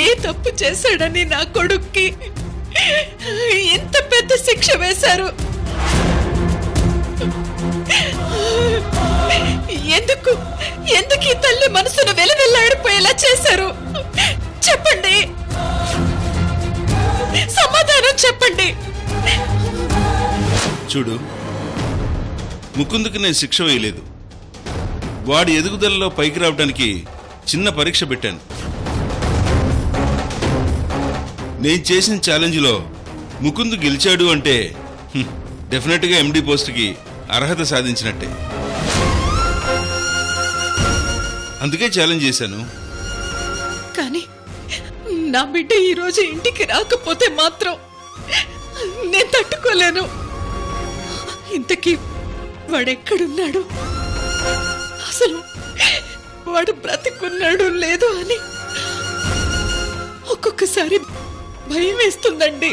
ఏ తప్పు చేశాడని నా కొడుక్కి ఎంత పెద్ద శిక్ష వేశారు? ఎందుకు ఎందుకు ఈ తల్లి మనసును వెలవెల్లాడిపోయేలా చేశారు? చెప్పండి, సమాధానం చెప్పండి. చూడు, ముకుందుకు నేను శిక్ష వేయలేదు. వాడి ఎదుగుదలలో పైకి రావడానికి చిన్న పరీక్ష పెట్టాను. నేను చేసిన ఛాలెంజ్లో ముకుందు గెలిచాడు అంటే డెఫినెట్గా ఎండి పోస్ట్కి అర్హత సాధించినట్టే. అందుకే ఛాలెంజ్ చేశాను. కానీ నా బిడ్డ ఈరోజు ఇంటికి రాకపోతే మాత్రం నేను తట్టుకోలేను. ఇంతకీ వాడెక్కడున్నాడు? అసలు వాడు బ్రతికున్నాడు లేదు అని ఒక్కొక్కసారి భయం వేస్తుందండి.